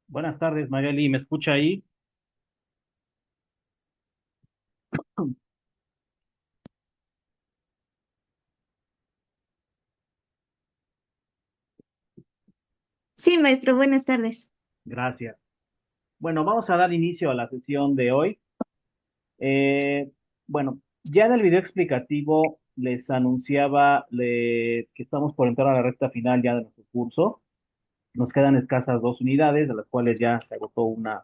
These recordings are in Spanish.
Buenas tardes, Mayeli, ¿me escucha ahí? Sí, maestro, buenas tardes. Gracias. Bueno, vamos a dar inicio a la sesión de hoy. Bueno, ya en el video explicativo les anunciaba que estamos por entrar a la recta final ya de nuestro curso. Nos quedan escasas 2 unidades, de las cuales ya se agotó una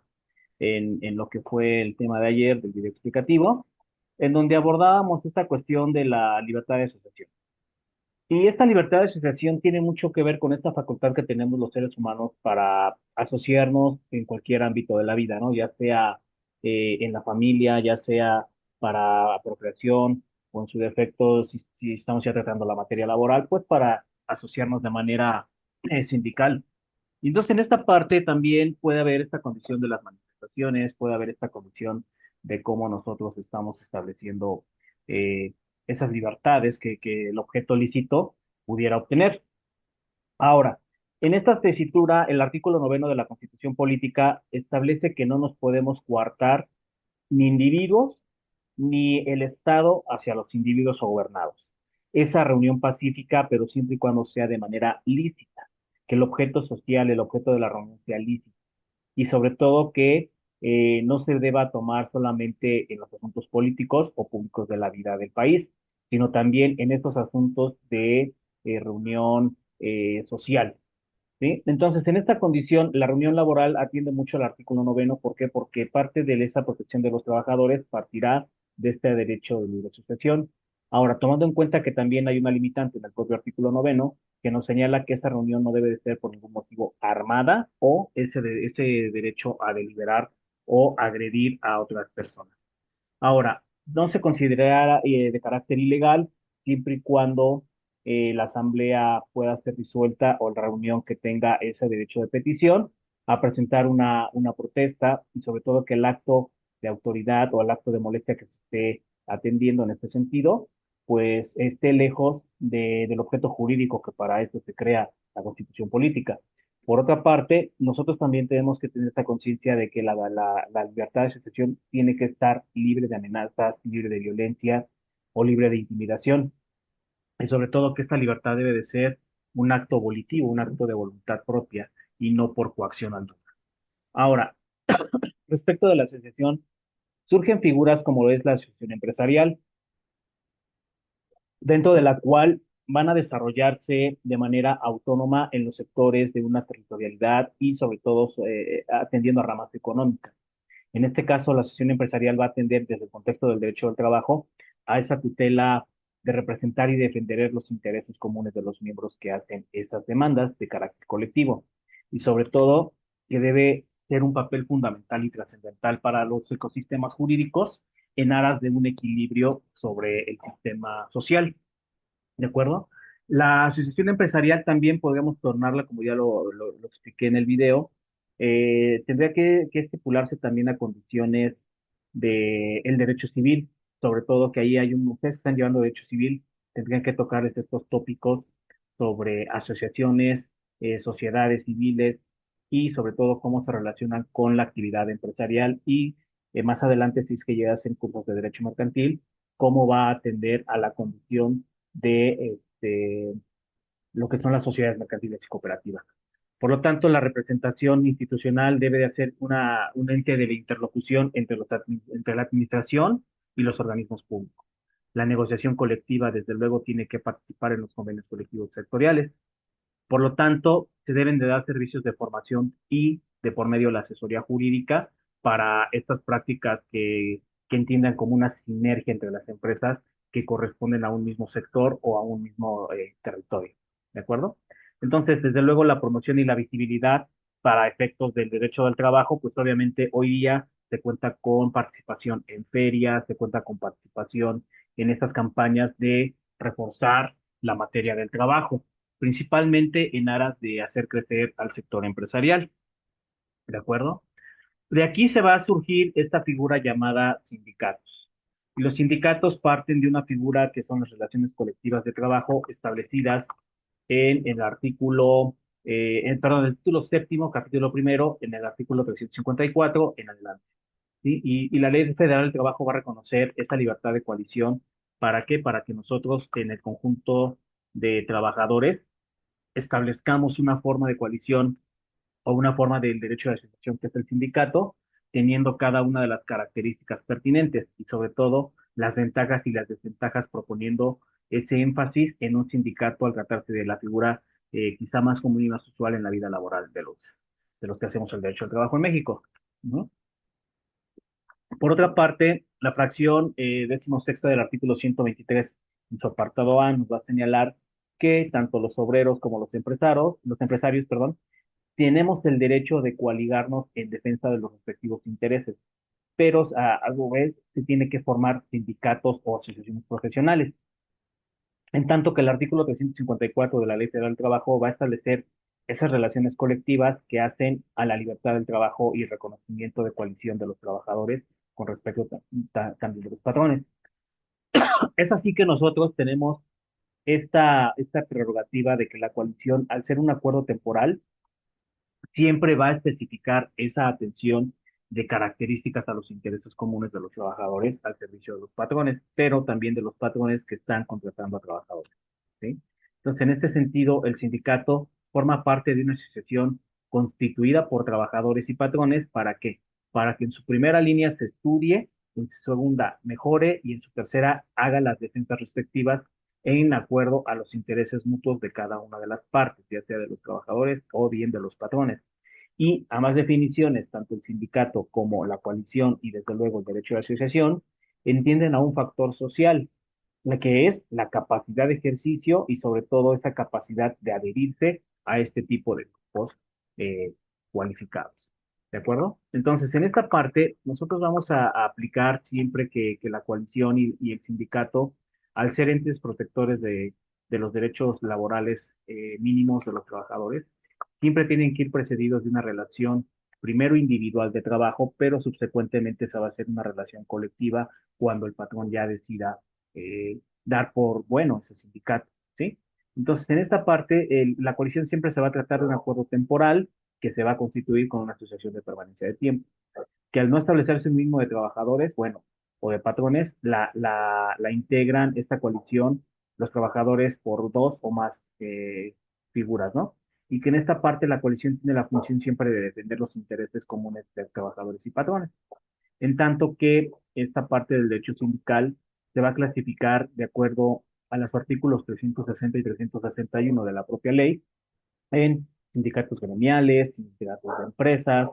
en lo que fue el tema de ayer del video explicativo, en donde abordábamos esta cuestión de la libertad de asociación. Y esta libertad de asociación tiene mucho que ver con esta facultad que tenemos los seres humanos para asociarnos en cualquier ámbito de la vida, ¿no? Ya sea en la familia, ya sea para procreación, o en su defecto, si estamos ya tratando la materia laboral, pues para asociarnos de manera sindical. Y entonces en esta parte también puede haber esta condición de las manifestaciones, puede haber esta condición de cómo nosotros estamos estableciendo eh, esas libertades que el objeto lícito pudiera obtener. Ahora, en esta tesitura, el artículo 9 de la Constitución Política establece que no nos podemos coartar ni individuos ni el Estado hacia los individuos o gobernados. Esa reunión pacífica, pero siempre y cuando sea de manera lícita, que el objeto social, el objeto de la reunión sea lícito y sobre todo que no se deba tomar solamente en los asuntos políticos o públicos de la vida del país, sino también en estos asuntos de reunión social. ¿Sí? Entonces, en esta condición, la reunión laboral atiende mucho al artículo 9. ¿Por qué? Porque parte de esa protección de los trabajadores partirá de este derecho de libre asociación. Ahora, tomando en cuenta que también hay una limitante en el propio artículo 9 que nos señala que esa reunión no debe de ser por ningún motivo armada o ese derecho a deliberar o agredir a otras personas. Ahora, no se considerará de carácter ilegal siempre y cuando la asamblea pueda ser disuelta o la reunión que tenga ese derecho de petición a presentar una protesta y sobre todo que el acto de autoridad o el acto de molestia que se esté atendiendo en este sentido, pues esté lejos del objeto jurídico que para eso se crea la constitución política. Por otra parte, nosotros también tenemos que tener esta conciencia de que la libertad de asociación tiene que estar libre de amenazas, libre de violencia o libre de intimidación. Y sobre todo que esta libertad debe de ser un acto volitivo, un acto de voluntad propia y no por coacción alguna. Ahora, respecto de la asociación, surgen figuras como lo es la asociación empresarial, dentro de la cual van a desarrollarse de manera autónoma en los sectores de una territorialidad y sobre todo atendiendo a ramas económicas. En este caso, la asociación empresarial va a atender desde el contexto del derecho del trabajo a esa tutela de representar y defender los intereses comunes de los miembros que hacen esas demandas de carácter colectivo. Y sobre todo, que debe ser un papel fundamental y trascendental para los ecosistemas jurídicos en aras de un equilibrio sobre el sistema social. ¿De acuerdo? La asociación empresarial también podríamos tornarla, como ya lo expliqué en el video, tendría que estipularse también a condiciones del derecho civil, sobre todo que ahí ustedes están llevando derecho civil, tendrían que tocarles estos tópicos sobre asociaciones, sociedades civiles y sobre todo cómo se relacionan con la actividad empresarial y más adelante, si es que llegas en cursos de derecho mercantil, cómo va a atender a la condición de lo que son las sociedades mercantiles y cooperativas. Por lo tanto, la representación institucional debe de ser un ente de interlocución entre la administración y los organismos públicos. La negociación colectiva, desde luego, tiene que participar en los convenios colectivos sectoriales. Por lo tanto, se deben de dar servicios de formación y de por medio de la asesoría jurídica para estas prácticas que entiendan como una sinergia entre las empresas que corresponden a un mismo sector o a un mismo territorio. ¿De acuerdo? Entonces, desde luego, la promoción y la visibilidad para efectos del derecho del trabajo, pues obviamente hoy día se cuenta con participación en ferias, se cuenta con participación en estas campañas de reforzar la materia del trabajo principalmente en aras de hacer crecer al sector empresarial, ¿de acuerdo? De aquí se va a surgir esta figura llamada sindicatos. Y los sindicatos parten de una figura que son las relaciones colectivas de trabajo establecidas en el artículo perdón, el título séptimo, capítulo primero, en el artículo 354 en adelante. ¿Sí? Y la Ley Federal del Trabajo va a reconocer esta libertad de coalición. ¿Para qué? Para que nosotros en el conjunto de trabajadores establezcamos una forma de coalición o una forma del derecho de asociación que es el sindicato, teniendo cada una de las características pertinentes y sobre todo las ventajas y las desventajas, proponiendo ese énfasis en un sindicato al tratarse de la figura quizá más común y más usual en la vida laboral de los que hacemos el derecho al trabajo en México. ¿No? Por otra parte, la fracción 16ª del artículo 123, en su apartado A, nos va a señalar que tanto los obreros como los empresarios, perdón, tenemos el derecho de coaligarnos en defensa de los respectivos intereses, pero a su vez se tiene que formar sindicatos o asociaciones profesionales. En tanto que el artículo 354 de la Ley Federal del Trabajo va a establecer esas relaciones colectivas que hacen a la libertad del trabajo y reconocimiento de coalición de los trabajadores con respecto también de los patrones. Es así que nosotros tenemos esta prerrogativa de que la coalición, al ser un acuerdo temporal, siempre va a especificar esa atención de características a los intereses comunes de los trabajadores al servicio de los patrones, pero también de los patrones que están contratando a trabajadores. ¿Sí? Entonces, en este sentido, el sindicato forma parte de una asociación constituida por trabajadores y patrones. ¿Para qué? Para que en su primera línea se estudie, en su segunda mejore y en su tercera haga las defensas respectivas en acuerdo a los intereses mutuos de cada una de las partes, ya sea de los trabajadores o bien de los patrones. Y a más definiciones, tanto el sindicato como la coalición y desde luego el derecho de asociación entienden a un factor social, la que es la capacidad de ejercicio y sobre todo esa capacidad de adherirse a este tipo de grupos eh, cualificados. ¿De acuerdo? Entonces, en esta parte, nosotros vamos a aplicar siempre que la coalición y el sindicato, al ser entes protectores de los derechos laborales mínimos de los trabajadores, siempre tienen que ir precedidos de una relación primero individual de trabajo, pero subsecuentemente esa va a ser una relación colectiva cuando el patrón ya decida dar por bueno ese sindicato, ¿sí? Entonces, en esta parte, la coalición siempre se va a tratar de un acuerdo temporal que se va a constituir con una asociación de permanencia de tiempo, que al no establecerse un mínimo de trabajadores, bueno, o de patrones, la integran esta coalición los trabajadores por dos o más figuras, ¿no? Y que en esta parte la coalición tiene la función siempre de defender los intereses comunes de trabajadores y patrones, en tanto que esta parte del derecho sindical se va a clasificar de acuerdo a los artículos 360 y 361 de la propia ley en sindicatos gremiales, sindicatos de empresas,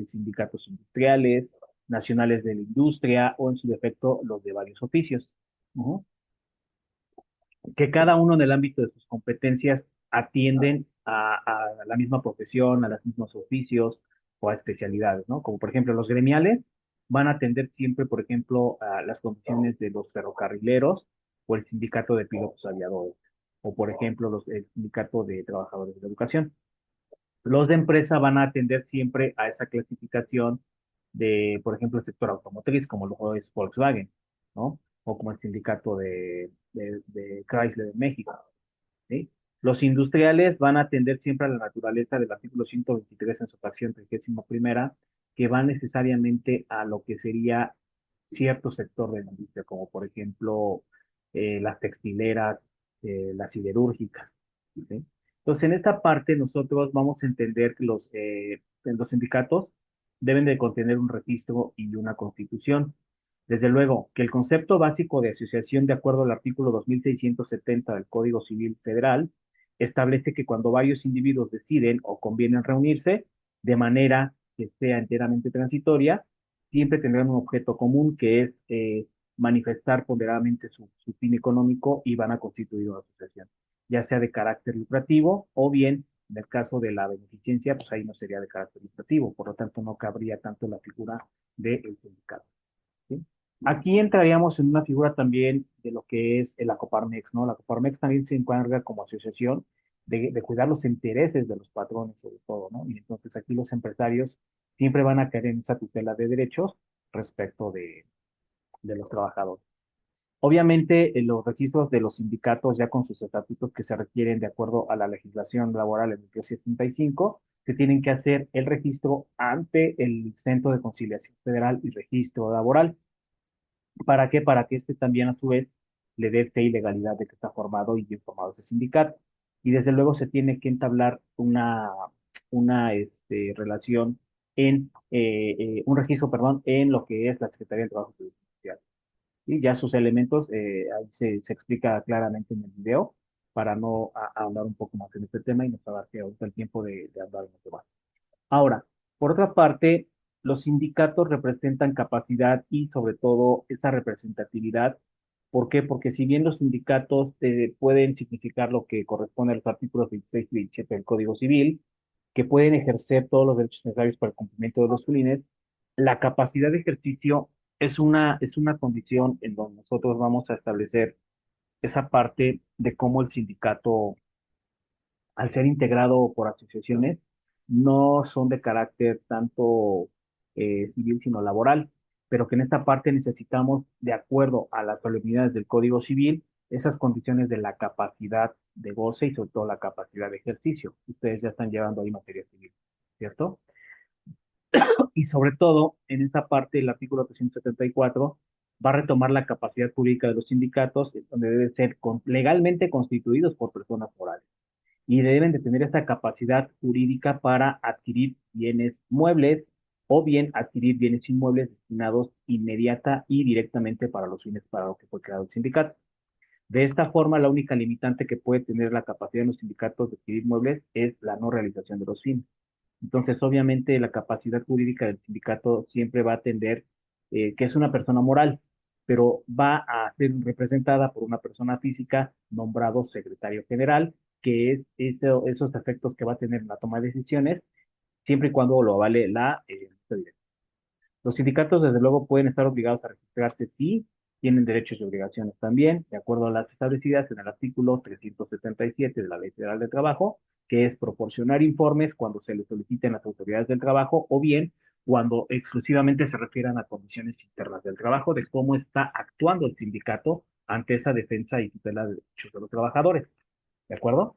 sindicatos industriales, nacionales de la industria o en su defecto los de varios oficios. Ujú. Que cada uno en el ámbito de sus competencias atienden a la misma profesión, a los mismos oficios o a especialidades, ¿no? Como por ejemplo los gremiales van a atender siempre, por ejemplo, a las condiciones de los ferrocarrileros o el sindicato de pilotos aviadores, o por ejemplo el sindicato de trabajadores de la educación. Los de empresa van a atender siempre a esa clasificación de, por ejemplo, el sector automotriz, como lo es Volkswagen, ¿no? O como el sindicato de Chrysler de México, ¿sí? Los industriales van a atender siempre a la naturaleza del artículo 123 en su fracción 31ª, que va necesariamente a lo que sería cierto sector de la industria, como por ejemplo las textileras, las siderúrgicas, ¿sí? Entonces, en esta parte nosotros vamos a entender que los sindicatos deben de contener un registro y una constitución. Desde luego, que el concepto básico de asociación, de acuerdo al artículo 2670 del Código Civil Federal, establece que cuando varios individuos deciden o convienen reunirse de manera que sea enteramente transitoria, siempre tendrán un objeto común que es manifestar ponderadamente su fin económico y van a constituir una asociación, ya sea de carácter lucrativo o bien, en el caso de la beneficencia, pues ahí no sería de carácter lucrativo, por lo tanto no cabría tanto la figura del sindicato. ¿Sí? Aquí entraríamos en una figura también de lo que es el Acoparmex, ¿no? La Acoparmex también se encuentra como asociación de cuidar los intereses de los patrones, sobre todo, ¿no? Y entonces aquí los empresarios siempre van a caer en esa tutela de derechos respecto de los trabajadores. Obviamente, los registros de los sindicatos ya con sus estatutos que se requieren de acuerdo a la legislación laboral en el 65, se tienen que hacer el registro ante el Centro de Conciliación Federal y Registro Laboral. ¿Para qué? Para que este también a su vez le dé fe y legalidad de que está formado y bien formado ese sindicato. Y desde luego se tiene que entablar una relación un registro, perdón, en lo que es la Secretaría del Trabajo y Seguridad Social. Y ya sus elementos, ahí se explica claramente en el video para no ahondar un poco más en este tema y nos abarque ahorita el tiempo de hablar en los demás. Ahora, por otra parte, los sindicatos representan capacidad y sobre todo esa representatividad. ¿Por qué? Porque si bien los sindicatos pueden significar lo que corresponde a los artículos 26 y 27 del Código Civil, que pueden ejercer todos los derechos necesarios para el cumplimiento de los fines, la capacidad de ejercicio es una condición en donde nosotros vamos a establecer esa parte de cómo el sindicato al ser integrado por asociaciones, no son de carácter tanto civil, sino laboral, pero que en esta parte necesitamos, de acuerdo a las solemnidades del Código Civil, esas condiciones de la capacidad de goce y sobre todo la capacidad de ejercicio. Ustedes ya están llevando ahí materia civil, ¿cierto? Y sobre todo, en esta parte, el artículo 374 va a retomar la capacidad jurídica de los sindicatos, donde deben ser legalmente constituidos por personas morales y deben de tener esa capacidad jurídica para adquirir bienes muebles o bien adquirir bienes inmuebles destinados inmediata y directamente para los fines para los que fue creado el sindicato. De esta forma, la única limitante que puede tener la capacidad de los sindicatos de adquirir muebles es la no realización de los fines. Entonces, obviamente, la capacidad jurídica del sindicato siempre va a atender que es una persona moral, pero va a ser representada por una persona física nombrado secretario general, que es esos efectos que va a tener en la toma de decisiones, siempre y cuando lo avale la los sindicatos, desde luego, pueden estar obligados a registrarse si tienen derechos y obligaciones también, de acuerdo a las establecidas en el artículo 377 de la Ley Federal del Trabajo, que es proporcionar informes cuando se les soliciten las autoridades del trabajo o bien cuando exclusivamente se refieran a condiciones internas del trabajo, de cómo está actuando el sindicato ante esa defensa y tutela de derechos de los trabajadores. ¿De acuerdo?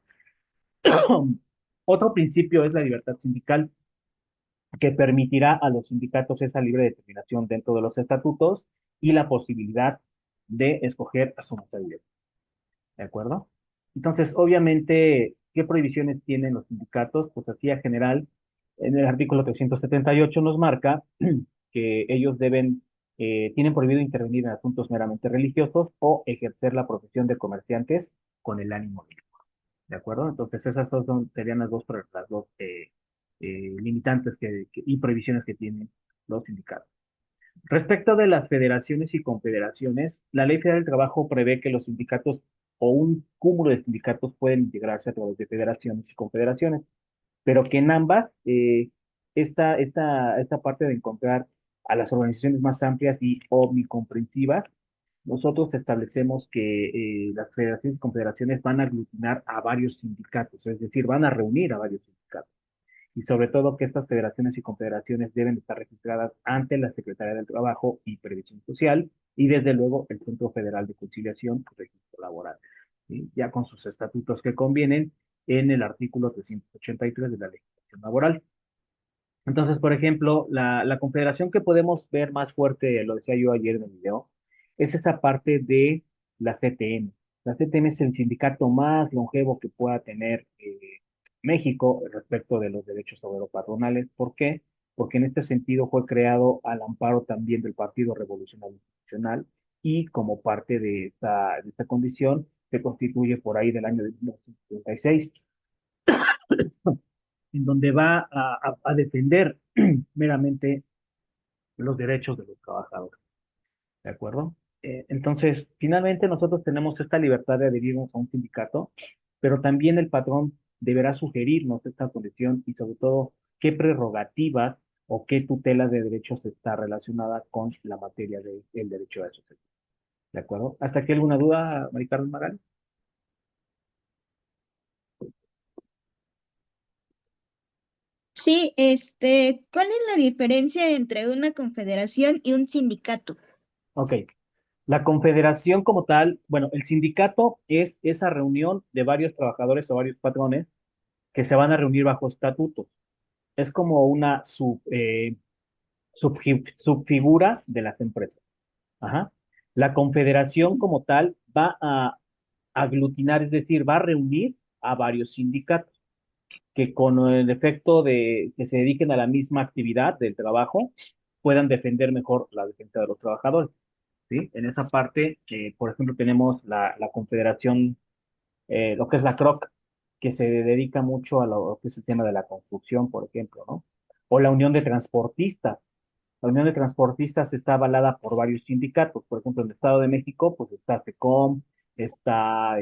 Otro principio es la libertad sindical que permitirá a los sindicatos esa libre determinación dentro de los estatutos y la posibilidad de escoger a su mesa directa. ¿De acuerdo? Entonces, obviamente, ¿qué prohibiciones tienen los sindicatos? Pues así a general, en el artículo 378 nos marca que ellos tienen prohibido intervenir en asuntos meramente religiosos o ejercer la profesión de comerciantes con el ánimo de lucro. ¿De acuerdo? Entonces, serían las dos limitantes y prohibiciones que tienen los sindicatos. Respecto de las federaciones y confederaciones, la Ley Federal del Trabajo prevé que los sindicatos o un cúmulo de sindicatos pueden integrarse a través de federaciones y confederaciones, pero que en ambas, esta parte de encontrar a las organizaciones más amplias y omnicomprensivas, nosotros establecemos que las federaciones y confederaciones van a aglutinar a varios sindicatos, es decir, van a reunir a varios sindicatos. Y sobre todo que estas federaciones y confederaciones deben estar registradas ante la Secretaría del Trabajo y Previsión Social y desde luego el Centro Federal de Conciliación y Registro Laboral, ¿sí? Ya con sus estatutos que convienen en el artículo 383 de la legislación laboral. Entonces, por ejemplo, la confederación que podemos ver más fuerte, lo decía yo ayer en el video, es esa parte de la CTM. La CTM es el sindicato más longevo que pueda tener México respecto de los derechos obrero-patronales. ¿Por qué? Porque en este sentido fue creado al amparo también del Partido Revolucionario Institucional y como parte de esta condición se constituye por ahí del año de 1976 en donde va a defender meramente los derechos de los trabajadores, ¿de acuerdo? Entonces, finalmente nosotros tenemos esta libertad de adherirnos a un sindicato, pero también el patrón deberá sugerirnos esta condición y sobre todo qué prerrogativas o qué tutela de derechos está relacionada con la materia del derecho a asociación. ¿De acuerdo? ¿Hasta aquí alguna duda, Mari Carmen Magal? Sí, ¿cuál es la diferencia entre una confederación y un sindicato? Ok. La confederación como tal, bueno, el sindicato es esa reunión de varios trabajadores o varios patrones que se van a reunir bajo estatutos. Es como una subfigura de las empresas. Ajá. La confederación como tal va a aglutinar, es decir, va a reunir a varios sindicatos que con el efecto de que se dediquen a la misma actividad del trabajo puedan defender mejor la defensa de los trabajadores. ¿Sí? En esa parte, por ejemplo, tenemos la confederación, lo que es la CROC, que se dedica mucho a lo que es el tema de la construcción, por ejemplo, ¿no? O la Unión de Transportistas. La Unión de Transportistas está avalada por varios sindicatos. Por ejemplo, en el Estado de México, pues está SECOM, está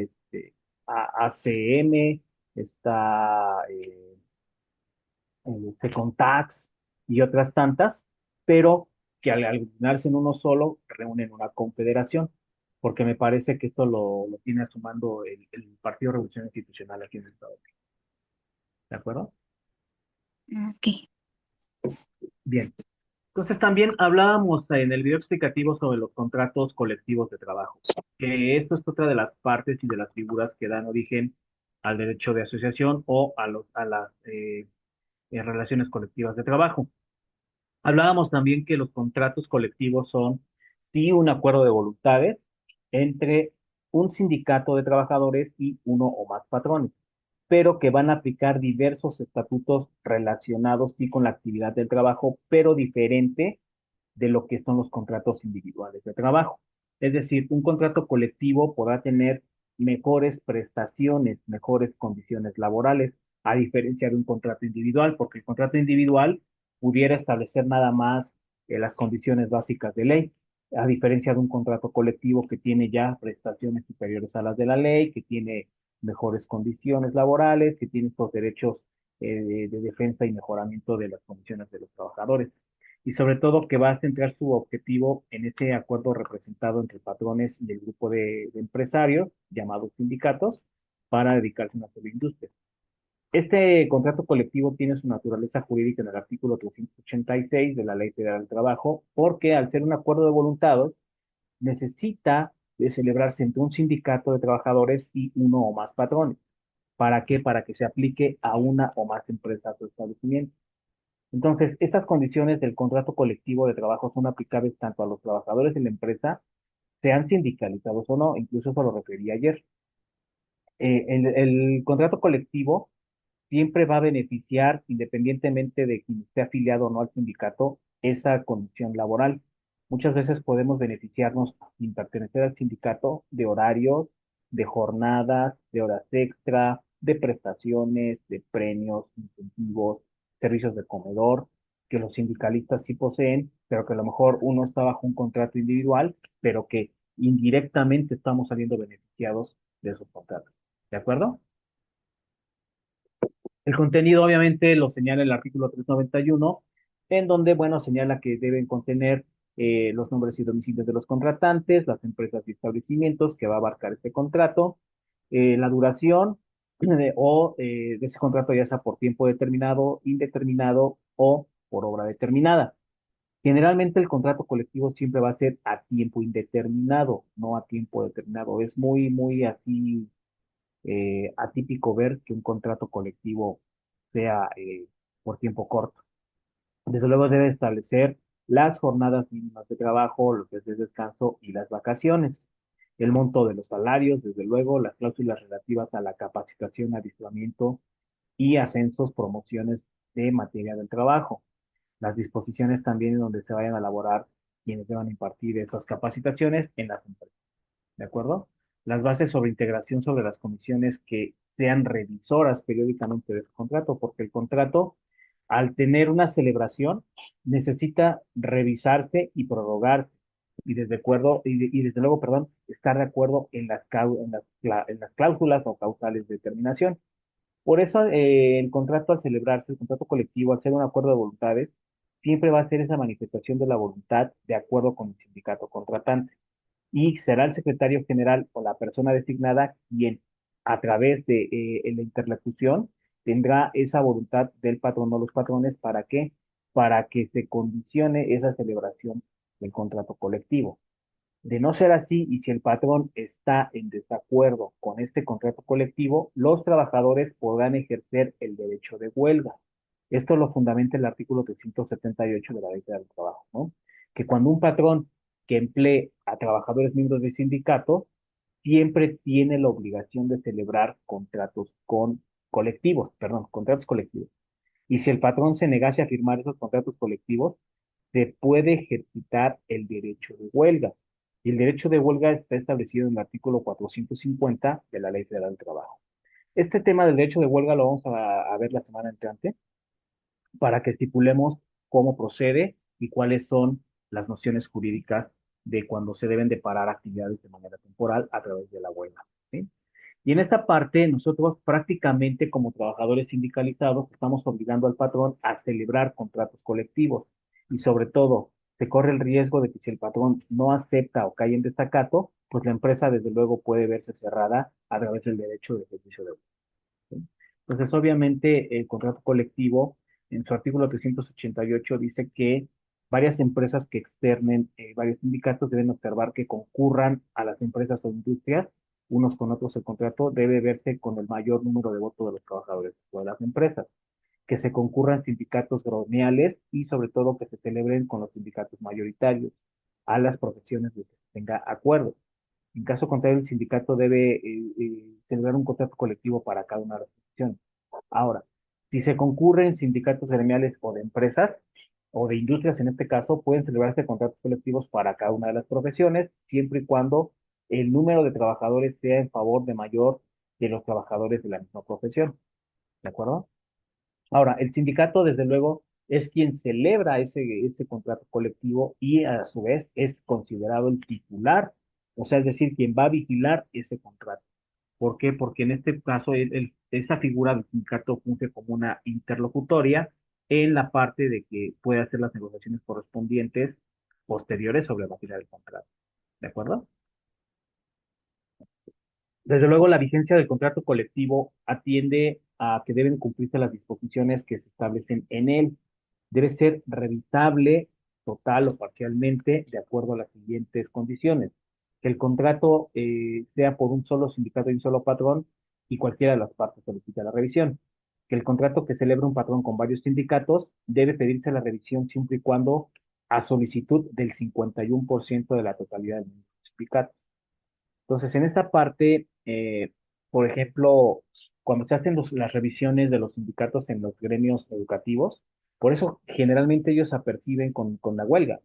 ACM, está Secontax y otras tantas, pero que al aglutinarse en uno solo reúnen una confederación, porque me parece que esto lo tiene asumando el Partido Revolución Institucional aquí en el Estado. ¿De acuerdo? Ok. Bien. Entonces también hablábamos en el video explicativo sobre los contratos colectivos de trabajo, que esto es otra de las partes y de las figuras que dan origen al derecho de asociación o a las relaciones colectivas de trabajo. Hablábamos también que los contratos colectivos son, sí, un acuerdo de voluntades entre un sindicato de trabajadores y uno o más patrones, pero que van a aplicar diversos estatutos relacionados, sí, con la actividad del trabajo, pero diferente de lo que son los contratos individuales de trabajo. Es decir, un contrato colectivo podrá tener mejores prestaciones, mejores condiciones laborales, a diferencia de un contrato individual, porque el contrato individual pudiera establecer nada más las condiciones básicas de ley, a diferencia de un contrato colectivo que tiene ya prestaciones superiores a las de la ley, que tiene mejores condiciones laborales, que tiene estos derechos de defensa y mejoramiento de las condiciones de los trabajadores y sobre todo que va a centrar su objetivo en ese acuerdo representado entre patrones y el grupo de empresarios, llamados sindicatos, para dedicarse a una sola industria. Este contrato colectivo tiene su naturaleza jurídica en el artículo 386 de la Ley Federal del Trabajo, porque al ser un acuerdo de voluntades, necesita de celebrarse entre un sindicato de trabajadores y uno o más patrones. ¿Para qué? Para que se aplique a una o más empresas o establecimientos. Entonces, estas condiciones del contrato colectivo de trabajo son aplicables tanto a los trabajadores de la empresa, sean sindicalizados o no, incluso eso lo referí ayer. El contrato colectivo siempre va a beneficiar, independientemente de quien esté afiliado o no al sindicato, esa condición laboral. Muchas veces podemos beneficiarnos sin pertenecer al sindicato de horarios, de jornadas, de horas extra, de prestaciones, de premios, incentivos, servicios de comedor, que los sindicalistas sí poseen, pero que a lo mejor uno está bajo un contrato individual, pero que indirectamente estamos saliendo beneficiados de esos contratos. ¿De acuerdo? El contenido obviamente lo señala el artículo 391, en donde, bueno, señala que deben contener los nombres y domicilios de los contratantes, las empresas y establecimientos que va a abarcar este contrato, la duración de ese contrato, ya sea por tiempo determinado, indeterminado o por obra determinada. Generalmente el contrato colectivo siempre va a ser a tiempo indeterminado, no a tiempo determinado. Es muy, muy así atípico ver que un contrato colectivo sea por tiempo corto. Desde luego debe establecer las jornadas mínimas de trabajo, los días de descanso y las vacaciones, el monto de los salarios, desde luego, las cláusulas relativas a la capacitación, adiestramiento y ascensos, promociones de materia del trabajo, las disposiciones también en donde se vayan a elaborar quienes deban impartir esas capacitaciones en las empresas. ¿De acuerdo? Las bases sobre integración sobre las comisiones que sean revisoras periódicamente del contrato, porque el contrato, al tener una celebración, necesita revisarse y prorrogarse. Y desde luego, perdón, estar de acuerdo en en las cláusulas o causales de terminación. Por eso, el contrato al celebrarse, el contrato colectivo, al ser un acuerdo de voluntades, siempre va a ser esa manifestación de la voluntad de acuerdo con el sindicato contratante y será el secretario general o la persona designada quien, a través de la interlocución, tendrá esa voluntad del patrón o los patrones. ¿Para qué? Para que se condicione esa celebración del contrato colectivo. De no ser así, y si el patrón está en desacuerdo con este contrato colectivo, los trabajadores podrán ejercer el derecho de huelga. Esto lo fundamenta el artículo 378 de la Ley Federal del Trabajo, ¿no? Que cuando un patrón que emplee a trabajadores miembros de sindicato, siempre tiene la obligación de celebrar contratos colectivos. Y si el patrón se negase a firmar esos contratos colectivos, se puede ejercitar el derecho de huelga. Y el derecho de huelga está establecido en el artículo 450 de la Ley Federal del Trabajo. Este tema del derecho de huelga lo vamos a ver la semana entrante para que estipulemos cómo procede y cuáles son las nociones jurídicas de cuando se deben de parar actividades de manera temporal a través de la huelga. ¿Sí? Y en esta parte, nosotros prácticamente como trabajadores sindicalizados estamos obligando al patrón a celebrar contratos colectivos y sobre todo se corre el riesgo de que si el patrón no acepta o cae en desacato, pues la empresa desde luego puede verse cerrada a través del derecho de ejercicio de huelga. ¿Sí? Entonces, obviamente, el contrato colectivo, en su artículo 388, dice que varias empresas que externen varios sindicatos deben observar que concurran a las empresas o industrias, unos con otros el contrato debe verse con el mayor número de votos de los trabajadores de las empresas, que se concurran sindicatos gremiales y sobre todo que se celebren con los sindicatos mayoritarios a las profesiones de que se tenga acuerdo. En caso contrario, el sindicato debe celebrar un contrato colectivo para cada una de las profesiones. Ahora, si se concurren sindicatos gremiales o de empresas, o de industrias en este caso, pueden celebrarse contratos colectivos para cada una de las profesiones, siempre y cuando el número de trabajadores sea en favor de mayor de los trabajadores de la misma profesión. ¿De acuerdo? Ahora, el sindicato, desde luego, es quien celebra ese contrato colectivo y a su vez es considerado el titular, o sea, es decir, quien va a vigilar ese contrato. ¿Por qué? Porque en este caso esa figura del sindicato funge como una interlocutoria en la parte de que puede hacer las negociaciones correspondientes posteriores sobre la firma del contrato. ¿De acuerdo? Desde luego, la vigencia del contrato colectivo atiende a que deben cumplirse las disposiciones que se establecen en él. Debe ser revisable total o parcialmente de acuerdo a las siguientes condiciones. Que el contrato sea por un solo sindicato y un solo patrón y cualquiera de las partes solicita la revisión. Que el contrato que celebra un patrón con varios sindicatos debe pedirse la revisión siempre y cuando a solicitud del 51% de la totalidad del sindicato. Entonces, en esta parte, por ejemplo, cuando se hacen las revisiones de los sindicatos en los gremios educativos, por eso generalmente ellos aperciben con la huelga,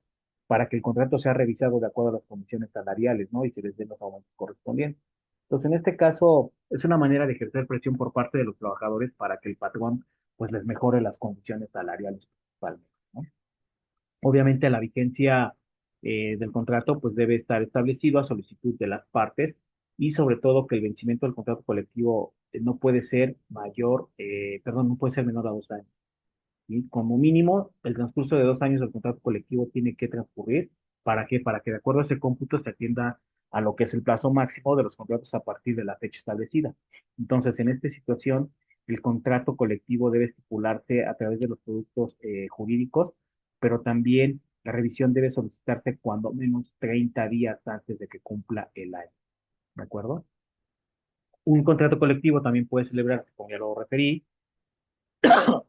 para que el contrato sea revisado de acuerdo a las condiciones salariales, ¿no? Y se les den los aumentos correspondientes. Entonces, en este caso, es una manera de ejercer presión por parte de los trabajadores para que el patrón, pues, les mejore las condiciones salariales principalmente, ¿no? Obviamente la vigencia del contrato pues debe estar establecido a solicitud de las partes y sobre todo que el vencimiento del contrato colectivo no puede ser no puede ser menor a 2 años. ¿Sí? Como mínimo, el transcurso de 2 años del contrato colectivo tiene que transcurrir. ¿Para qué? Para que de acuerdo a ese cómputo se atienda a lo que es el plazo máximo de los contratos a partir de la fecha establecida. Entonces, en esta situación, el contrato colectivo debe estipularse a través de los productos jurídicos, pero también la revisión debe solicitarse cuando menos 30 días antes de que cumpla el año. ¿De acuerdo? Un contrato colectivo también puede celebrarse, como ya lo referí,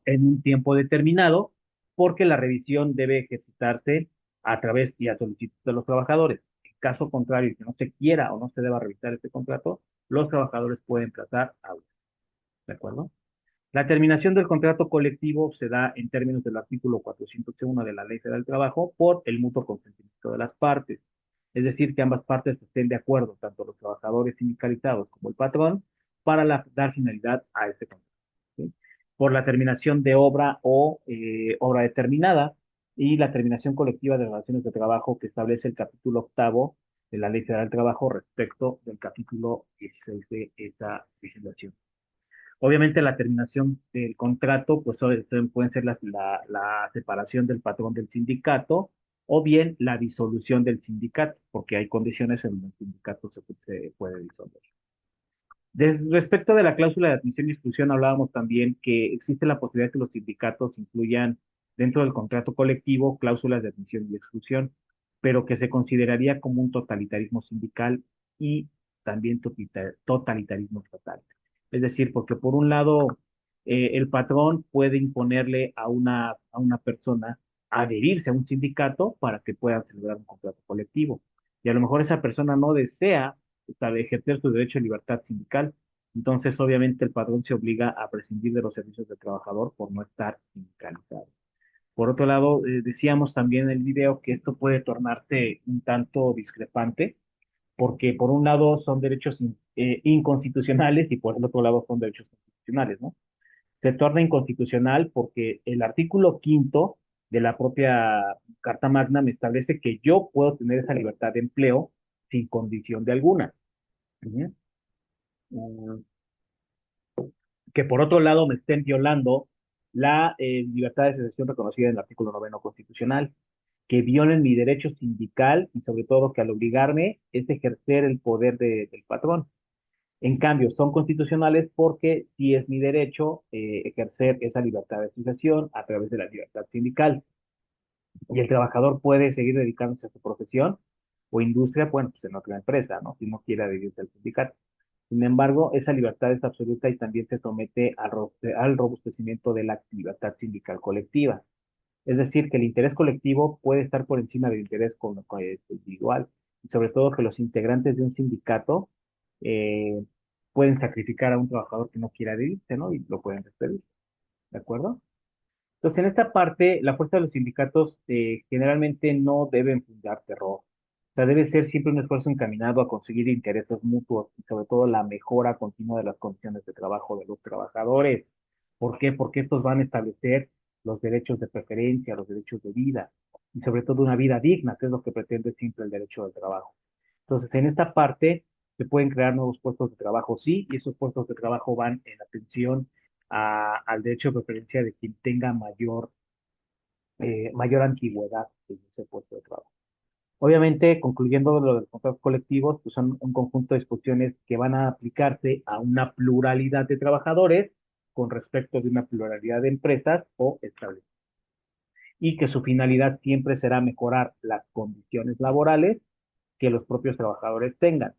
en un tiempo determinado, porque la revisión debe ejercitarse a través y a solicitud de los trabajadores. En caso contrario, que no se quiera o no se deba revisar este contrato, los trabajadores pueden tratar a usted. ¿De acuerdo? La terminación del contrato colectivo se da en términos del artículo 401 de la Ley Federal del Trabajo por el mutuo consentimiento de las partes. Es decir, que ambas partes estén de acuerdo, tanto los trabajadores sindicalizados como el patrón, para dar finalidad a este contrato. ¿Sí? Por la terminación de obra o obra determinada y la terminación colectiva de relaciones de trabajo que establece el capítulo octavo de la Ley Federal del Trabajo respecto del capítulo 16 de esa legislación. Obviamente la terminación del contrato, pues pueden ser la separación del patrón del sindicato o bien la disolución del sindicato, porque hay condiciones en donde el sindicato se puede disolver. Respecto de la cláusula de admisión y exclusión, hablábamos también que existe la posibilidad de que los sindicatos incluyan dentro del contrato colectivo cláusulas de admisión y exclusión. pero que se consideraría como un totalitarismo sindical y también totalitarismo estatal. Es decir, porque por un lado, el patrón puede imponerle a una persona adherirse a un sindicato para que pueda celebrar un contrato colectivo. Y a lo mejor esa persona no desea, o sea, ejercer su derecho a libertad sindical. Entonces, obviamente, el patrón se obliga a prescindir de los servicios del trabajador por no estar sindicalizado. Por otro lado, decíamos también en el video que esto puede tornarse un tanto discrepante, porque por un lado son derechos inconstitucionales y por el otro lado son derechos constitucionales, ¿no? Se torna inconstitucional porque el artículo quinto de la propia Carta Magna me establece que yo puedo tener esa libertad de empleo sin condición de alguna. Ujú. Mm, que por otro lado me estén violando la libertad de asociación reconocida en el artículo noveno constitucional, que violen mi derecho sindical y sobre todo que al obligarme es ejercer el poder del patrón. En cambio, son constitucionales porque sí es mi derecho ejercer esa libertad de asociación a través de la libertad sindical. Y el trabajador puede seguir dedicándose a su profesión o industria, bueno, pues en otra empresa, ¿no? Si no quiere adherirse al sindicato. Sin embargo, esa libertad es absoluta y también se somete al robustecimiento de la libertad sindical colectiva. Es decir, que el interés colectivo puede estar por encima del interés individual y sobre todo que los integrantes de un sindicato eh, pueden sacrificar a un trabajador que no quiera adherirse, ¿no? Y lo pueden despedir, ¿de acuerdo? Entonces, en esta parte, la fuerza de los sindicatos generalmente no deben fundar terror. O sea, debe ser siempre un esfuerzo encaminado a conseguir intereses mutuos y sobre todo la mejora continua de las condiciones de trabajo de los trabajadores. ¿Por qué? Porque estos van a establecer los derechos de preferencia, los derechos de vida y sobre todo una vida digna, que es lo que pretende siempre el derecho del trabajo. Entonces, en esta parte se pueden crear nuevos puestos de trabajo, sí, y esos puestos de trabajo van en atención al derecho de preferencia de quien tenga mayor antigüedad en ese puesto de trabajo. Obviamente, concluyendo lo de los contratos colectivos, pues son un conjunto de disposiciones que van a aplicarse a una pluralidad de trabajadores con respecto de una pluralidad de empresas o establecimientos y que su finalidad siempre será mejorar las condiciones laborales que los propios trabajadores tengan,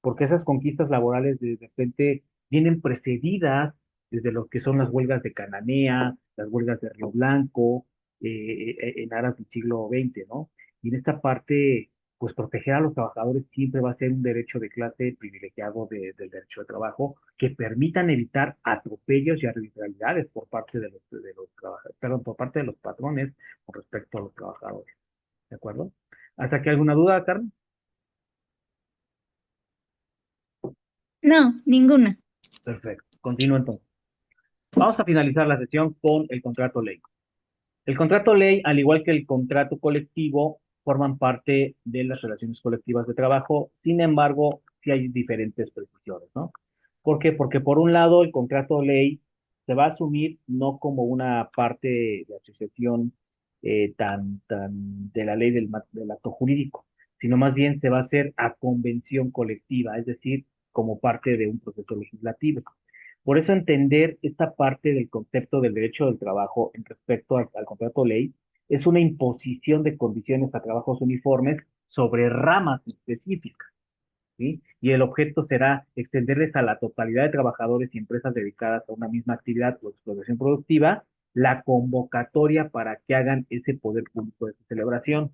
porque esas conquistas laborales de repente vienen precedidas desde lo que son las huelgas de Cananea, las huelgas de Río Blanco, en aras del siglo XX, ¿no? Y en esta parte, pues proteger a los trabajadores siempre va a ser un derecho de clase privilegiado del derecho de trabajo que permitan evitar atropellos y arbitrariedades por parte de los trabajadores, perdón, por parte de los patrones con respecto a los trabajadores, ¿de acuerdo? ¿Hasta aquí alguna duda, Carmen? No, ninguna. Perfecto. Continúo entonces. Vamos a finalizar la sesión con el contrato ley. El contrato ley, al igual que el contrato colectivo, forman parte de las relaciones colectivas de trabajo. Sin embargo, sí hay diferentes precisiones, ¿no? ¿Por qué? Porque por un lado, el contrato ley se va a asumir no como una parte de asociación tan de la ley del acto jurídico, sino más bien se va a hacer a convención colectiva, es decir, como parte de un proceso legislativo. Por eso entender esta parte del concepto del derecho del trabajo en respecto al contrato ley es una imposición de condiciones a trabajos uniformes sobre ramas específicas, ¿sí? Y el objeto será extenderles a la totalidad de trabajadores y empresas dedicadas a una misma actividad o explotación productiva la convocatoria para que hagan ese poder público de su celebración.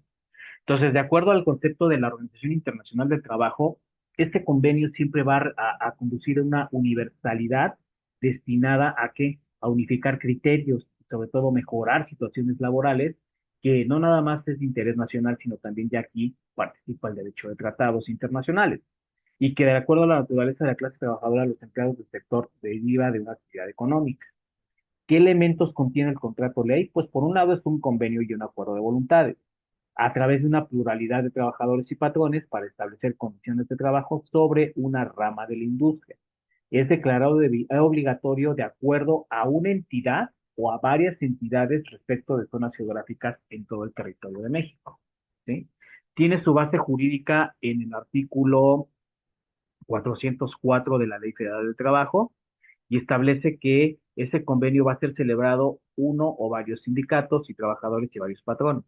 Entonces, de acuerdo al concepto de la Organización Internacional del Trabajo, este convenio siempre va a conducir a una universalidad destinada a que a unificar criterios y sobre todo mejorar situaciones laborales que no nada más es de interés nacional, sino también ya aquí participa el derecho de tratados internacionales y que de acuerdo a la naturaleza de la clase trabajadora, los empleados del sector deriva de una actividad económica. ¿Qué elementos contiene el contrato ley? Pues por un lado es un convenio y un acuerdo de voluntades a través de una pluralidad de trabajadores y patrones para establecer condiciones de trabajo sobre una rama de la industria. Es declarado obligatorio de acuerdo a una entidad o a varias entidades respecto de zonas geográficas en todo el territorio de México. ¿Sí? Tiene su base jurídica en el artículo 404 de la Ley Federal del Trabajo y establece que ese convenio va a ser celebrado uno o varios sindicatos y trabajadores y varios patrones.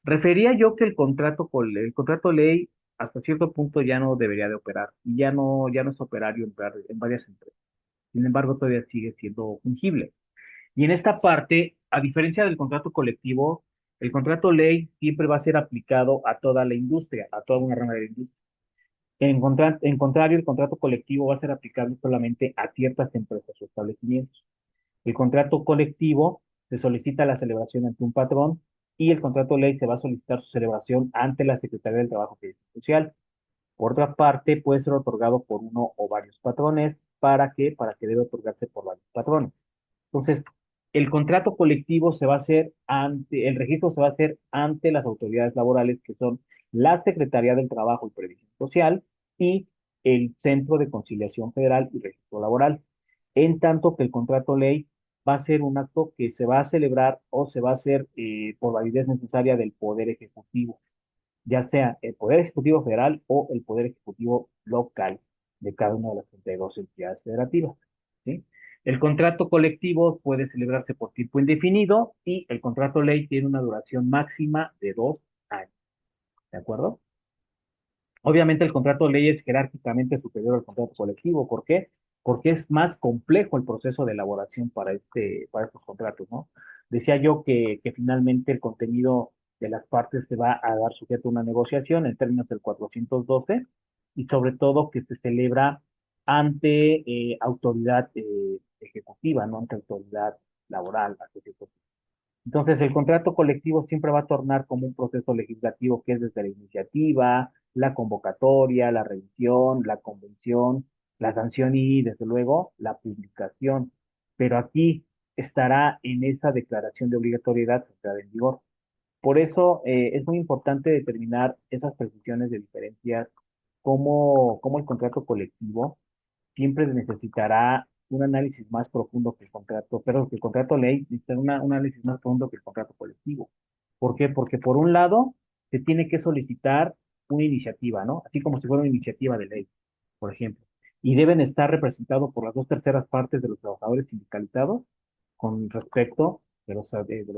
Refería yo que el contrato ley hasta cierto punto ya no debería de operar, y ya no es operario en varias empresas. Sin embargo, todavía sigue siendo fungible. Y en esta parte, a diferencia del contrato colectivo, el contrato ley siempre va a ser aplicado a toda la industria, a toda una rama de la industria. En contrario, el contrato colectivo va a ser aplicable solamente a ciertas empresas o establecimientos. El contrato colectivo se solicita la celebración ante un patrón y el contrato ley se va a solicitar su celebración ante la Secretaría del Trabajo y Previsión Social. Por otra parte, puede ser otorgado por uno o varios patrones. ¿Para qué? Para que debe otorgarse por varios patrones. Entonces, el contrato colectivo se va a hacer el registro se va a hacer ante las autoridades laborales, que son la Secretaría del Trabajo y Previsión Social y el Centro de Conciliación Federal y Registro Laboral. En tanto que el contrato ley va a ser un acto que se va a celebrar o se va a hacer por validez necesaria del Poder Ejecutivo, ya sea el Poder Ejecutivo Federal o el Poder Ejecutivo local de cada una de las 32 entidades federativas. ¿Sí? El contrato colectivo puede celebrarse por tiempo indefinido y el contrato ley tiene una duración máxima de 2 años. ¿De acuerdo? Obviamente el contrato de ley es jerárquicamente superior al contrato colectivo. ¿Por qué? Porque es más complejo el proceso de elaboración para estos contratos, ¿no? Decía yo que finalmente el contenido de las partes se va a dar sujeto a una negociación en términos del 412 y sobre todo que se celebra ante autoridad ejecutiva, no ante autoridad laboral, ante cierto. Entonces, el contrato colectivo siempre va a tornar como un proceso legislativo que es desde la iniciativa, la convocatoria, la revisión, la convención, la sanción y, desde luego, la publicación. Pero aquí estará en esa declaración de obligatoriedad entrada en vigor. Por eso es muy importante determinar esas precisiones de diferencias, como el contrato colectivo siempre necesitará un análisis más profundo que el contrato, pero que el contrato ley necesita un análisis más profundo que el contrato colectivo. ¿Por qué? Porque por un lado se tiene que solicitar una iniciativa, ¿no? Así como si fuera una iniciativa de ley, por ejemplo. Y deben estar representados por las 2/3 partes de los trabajadores sindicalizados con respecto de los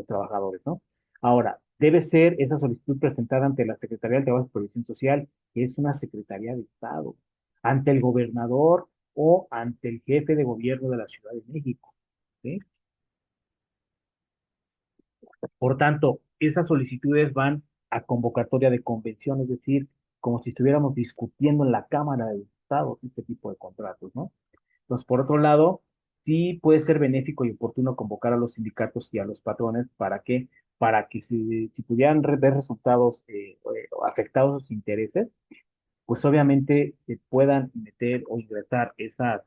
trabajadores, ¿no? Ahora, debe ser esa solicitud presentada ante la Secretaría del Trabajo y Previsión Social, que es una Secretaría de Estado, ante el gobernador o ante el jefe de gobierno de la Ciudad de México, ¿sí? Por tanto, esas solicitudes van a convocatoria de convención, es decir, como si estuviéramos discutiendo en la Cámara de Diputados este tipo de contratos, ¿no? Entonces, por otro lado, sí puede ser benéfico y oportuno convocar a los sindicatos y a los patrones. ¿Para qué? Para que si pudieran ver resultados o afectados sus intereses, pues obviamente se puedan meter o ingresar esas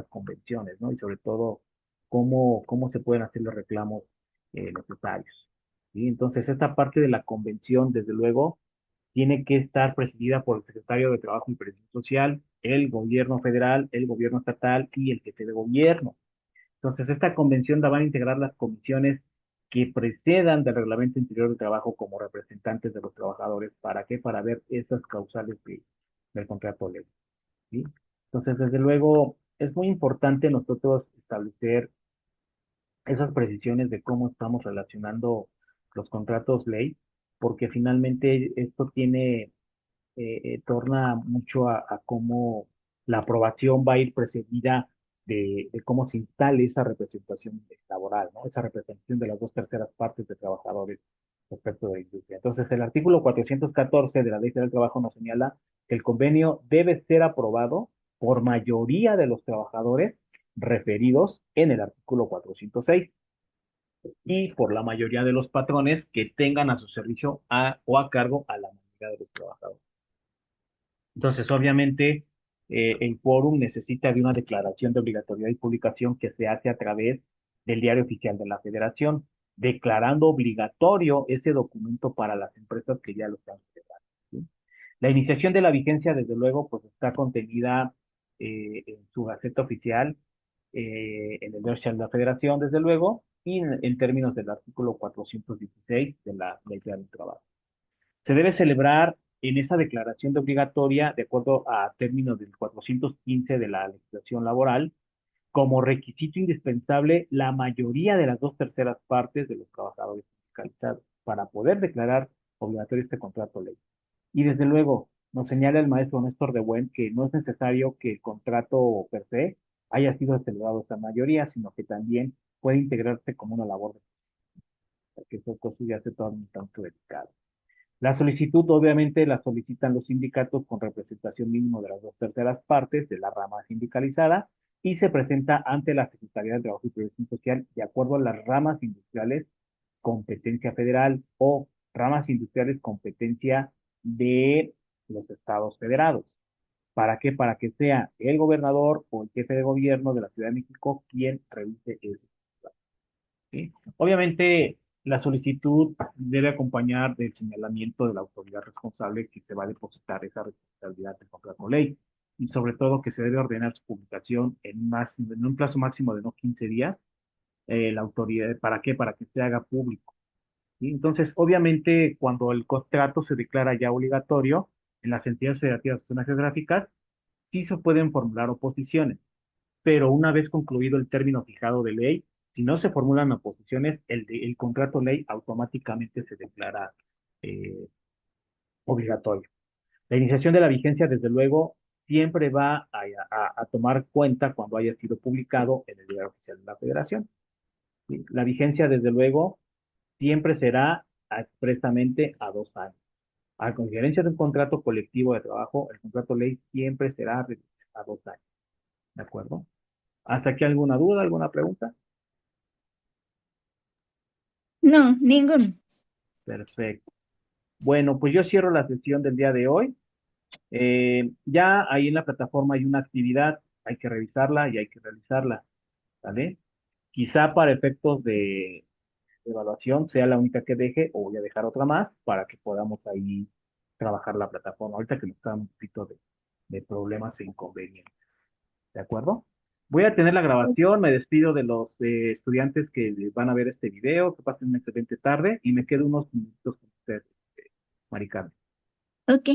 convenciones, ¿no? Y sobre todo, cómo se pueden hacer los reclamos necesarios. ¿Sí? Entonces, esta parte de la convención, desde luego, tiene que estar presidida por el secretario de Trabajo y Previsión Social, el gobierno federal, el gobierno estatal y el jefe de gobierno. Entonces, esta convención la van a integrar las comisiones que precedan del Reglamento Interior del Trabajo como representantes de los trabajadores. ¿Para qué? Para ver esas causales del contrato ley. ¿Sí? Entonces, desde luego, es muy importante nosotros establecer esas precisiones de cómo estamos relacionando los contratos ley, porque finalmente esto torna mucho a cómo la aprobación va a ir precedida de cómo se instale esa representación laboral, ¿no? Esa representación de las 2/3 partes de trabajadores respecto de la industria. Entonces, el artículo 414 de la Ley Federal del Trabajo nos señala que el convenio debe ser aprobado por mayoría de los trabajadores referidos en el artículo 406 y por la mayoría de los patrones que tengan a su servicio o a cargo a la mayoría de los trabajadores. Entonces, obviamente, el quórum necesita de una declaración de obligatoriedad y publicación que se hace a través del Diario Oficial de la Federación, declarando obligatorio ese documento para las empresas que ya lo están celebrando. ¿Sí? La iniciación de la vigencia, desde luego, pues está contenida en su Gaceta Oficial, en el Diario Oficial de la Federación, desde luego, y en términos del artículo 416 de la Ley del Trabajo. Se debe celebrar en esa declaración de obligatoria, de acuerdo a términos del 415 de la legislación laboral, como requisito indispensable la mayoría de las 2/3 partes de los trabajadores sindicalizados para poder declarar obligatorio este contrato ley. Y desde luego, nos señala el maestro Néstor de Buen que no es necesario que el contrato per se haya sido celebrado esta mayoría, sino que también puede integrarse como una labor de que eso ya se torna un tanto delicado. La solicitud, obviamente, la solicitan los sindicatos con representación mínimo de las dos terceras partes de la rama sindicalizada y se presenta ante la Secretaría de Trabajo y Previsión Social de acuerdo a las ramas industriales competencia federal o ramas industriales competencia de los estados federados. ¿Para qué? Para que sea el gobernador o el jefe de gobierno de la Ciudad de México quien revise eso. ¿Sí? Obviamente, la solicitud debe acompañar del señalamiento de la autoridad responsable que se va a depositar esa responsabilidad del contrato ley y sobre todo que se debe ordenar su publicación en un plazo máximo de no 15 días, la autoridad, ¿para qué? Para que se haga público. ¿Sí? Entonces, obviamente, cuando el contrato se declara ya obligatorio en las entidades federativas de zonas geográficas, sí se pueden formular oposiciones, pero una vez concluido el término fijado de ley, si no se formulan oposiciones, el contrato ley automáticamente se declara eh, obligatorio. La iniciación de la vigencia, desde luego, siempre va a tomar cuenta cuando haya sido publicado en el Diario Oficial de la Federación. ¿Sí? La vigencia, desde luego, siempre será expresamente a 2 años. A diferencia de un contrato colectivo de trabajo, el contrato ley siempre será a 2 años. ¿De acuerdo? ¿Hasta aquí alguna duda, alguna pregunta? No, ninguno. Perfecto. Bueno, pues yo cierro la sesión del día de hoy. Ya ahí en la plataforma hay una actividad, hay que revisarla y hay que realizarla, ¿vale? Quizá para efectos de evaluación sea la única que deje o voy a dejar otra más para que podamos ahí trabajar la plataforma. Ahorita que nos está un poquito de problemas e inconvenientes, ¿de acuerdo? Voy a tener la grabación, me despido de los estudiantes que van a ver este video, que pasen una excelente tarde y me quedo unos minutos con ustedes, Mari Carmen. Ok.